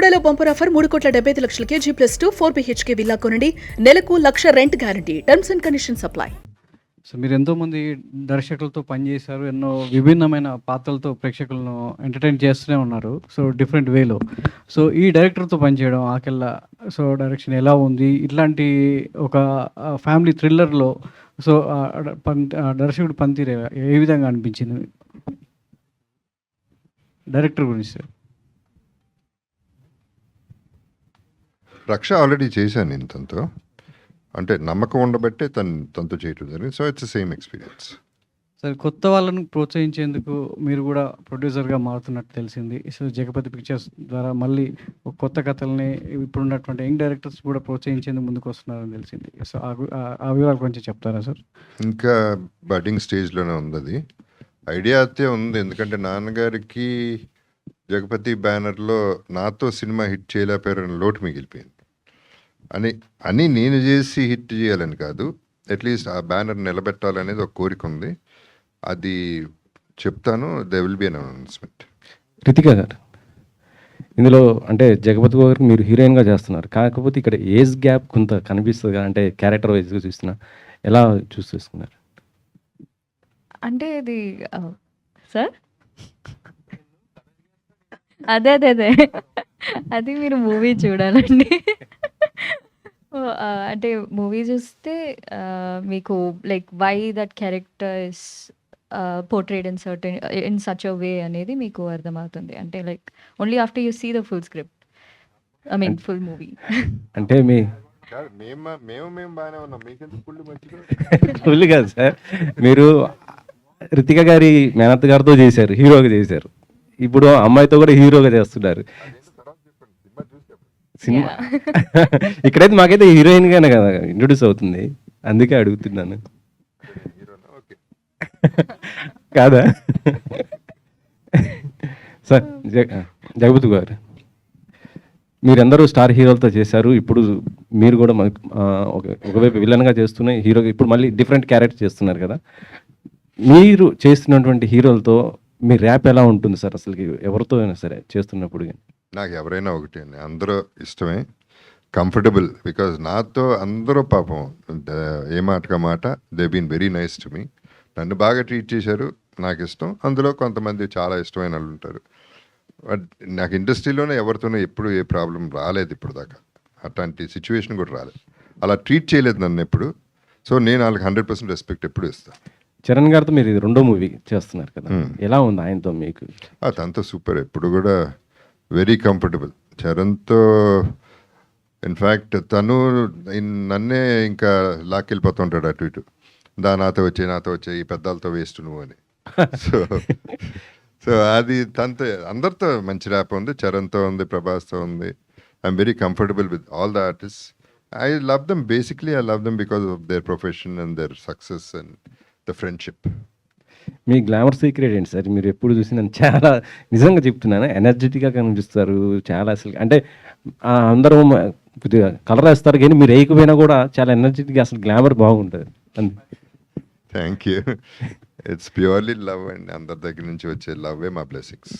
గూడలో bumper offer 3,75,00,000 G+2 4 BHK villa కొనండి. నెలకు 1,00,000 rent guarantee. Terms and conditions apply. So మీరు ఎంతోమంది దర్శకులతో పనిచేశారు, ఎన్నో విభిన్నమైన పాత్రలతో ప్రేక్షకులను ఎంటర్టైన్ చేస్తూనే ఉన్నారు, సో డిఫరెంట్ వేలో. సో ఈ డైరెక్టర్తో పనిచేయడం ఆకెల్లా సో డైరెక్షన్ ఎలా ఉంది, ఇట్లాంటి ఒక ఫ్యామిలీ థ్రిల్లర్లో సో దర్శకుడు పనితీరు ఏ విధంగా అనిపించింది డైరెక్టర్ గురించి సార్? రక్ష ఆల్రెడీ చేశాను నేను తనతో, అంటే నమ్మకం ఉండబట్టే తనతో చేయటం జరిగింది. So it's same experience. Sir కొత్త వాళ్ళను ప్రోత్సహించేందుకు మీరు కూడా ప్రొడ్యూసర్గా మారుతున్నట్టు తెలిసింది. సో జగపతి పిక్చర్స్ ద్వారా మళ్ళీ ఒక కొత్త కథల్ని ఇప్పుడున్నటువంటి యంగ్ డైరెక్టర్స్ కూడా ప్రోత్సహించేందుకు ముందుకు వస్తున్నారని తెలిసింది. సో ఆ వివరాల గురించి చెప్తారా సార్? ఇంకా బడ్డింగ్ స్టేజ్లోనే ఉంది అది. ఐడియా అయితే ఉంది, ఎందుకంటే నాన్నగారికి జగపతి బ్యానర్లో నాతో సినిమా హిట్ చేయలేకపోయారని లోటు మిగిలిపోయింది. అని నేను చేసి హిట్ చేయాలని కాదు, అట్లీస్ట్ ఆ బ్యానర్ నిలబెట్టాలనేది ఒక కోరిక ఉంది. అది చెప్తాను, they will be an announcement. Ritika గారు, ఇందులో అంటే జగపతి గారు మీరు హీరోయిన్గా చేస్తున్నారు, కాకపోతే ఇక్కడ ఏజ్ గ్యాప్ కొంత కనిపిస్తుంది కదా, అంటే క్యారెక్టర్ వైజ్గా చూస్తున్నా ఎలా చూస్ చేసుకున్నారు? అంటే ఇది సార్ అదే అదే అదే అది మీరు మూవీ చూడాలండి. అంటే మూవీ చూస్తే మీకు like why that character is portrayed in such a way అనేది మీకు అర్థమవుతుంది. అంటే like only after you see the full script, I mean full movie. అంటే మీ మేము బాగానే ఉన్నాం, మీకెందుకు ఫుల్ కాదు సార్, మీరు రితిక గారి మేనత్ గారితో చేశారు, హీరోగా చేశారు, ఇప్పుడు అమ్మాయితో కూడా హీరోగా చేస్తున్నారు సినిమా. ఇక్కడైతే మాకైతే హీరోయిన్ గానే కదా ఇంట్రొడ్యూస్ అవుతుంది, అందుకే అడుగుతున్నాను. కాదా సార్? జగపతి గారు, మీరందరూ స్టార్ హీరోలతో చేశారు, ఇప్పుడు మీరు కూడా ఒకవైపు విలన్గా చేస్తూనే హీరోగా ఇప్పుడు మళ్ళీ డిఫరెంట్ క్యారెక్టర్ చేస్తున్నారు కదా. మీరు చేస్తున్నటువంటి హీరోలతో మీ ర్యాప్ ఎలా ఉంటుంది సార్? అసలు ఎవరితో అయినా సరే చేస్తున్నప్పుడు? నాకు ఎవరైనా ఒకటే అండి, అందరూ ఇష్టమే, కంఫర్టబుల్. బికాజ్ నాతో అందరూ పాపం ఏ మాటగా మాట they been very nice to me. నన్ను బాగా ట్రీట్ చేశారు, నాకు ఇష్టం. అందులో కొంతమంది చాలా ఇష్టమైన వాళ్ళు ఉంటారు. బట్ నాకు ఇండస్ట్రీలోనే ఎవరితోనూ ఎప్పుడు ఏ ప్రాబ్లం రాలేదు ఇప్పుడు దాకా, అట్లాంటి సిచ్యువేషన్ కూడా రాలేదు. అలా ట్రీట్ చేయలేదు నన్ను ఎప్పుడు. సో నేను వాళ్ళకి 100% రెస్పెక్ట్ ఎప్పుడు ఇస్తాను. చరణ్ గారితో మీరు ఇది రెండో మూవీ చేస్తున్నారు కదా, ఎలా ఉంది ఆయనతో మీకు? తనతో సూపర్, ఎప్పుడు కూడా వెరీ కంఫర్టబుల్. చరణ్తో ఇన్ఫ్యాక్ట్ తను నన్నే ఇంకా లాక్కెళ్ళిపోతుంటాడు అటు ఇటు, నాతో వచ్చే ఈ పెద్దలతో వేస్ట్ నువ్వు అని. సో అది తనతో అందరితో మంచి ర్యాప్ ఉంది, చరణ్తో ఉంది, ప్రభాస్తో ఉంది. I'm very comfortable with all the artist. I love them, basically I love them because of their profession and their success and the friendship. Me glamour secret ఏంటి సార్? మీరు ఎప్పుడు చూసి నన్ను చాలా నిజంగా చెప్తున్నాను, ఎనర్జెటిక్గా కనిపిస్తారు చాలా. అసలు అంటే అందరూ కొద్దిగా కలర్ వేస్తారు కానీ మీరు వేయకపోయినా కూడా చాలా ఎనర్జెటిక్గా, అసలు గ్లామర్ బాగుంటుంది. Thank you. It's purely love and అందరి దగ్గర నుంచి వచ్చే లవ్వే మా బ్లెస్సింగ్స్.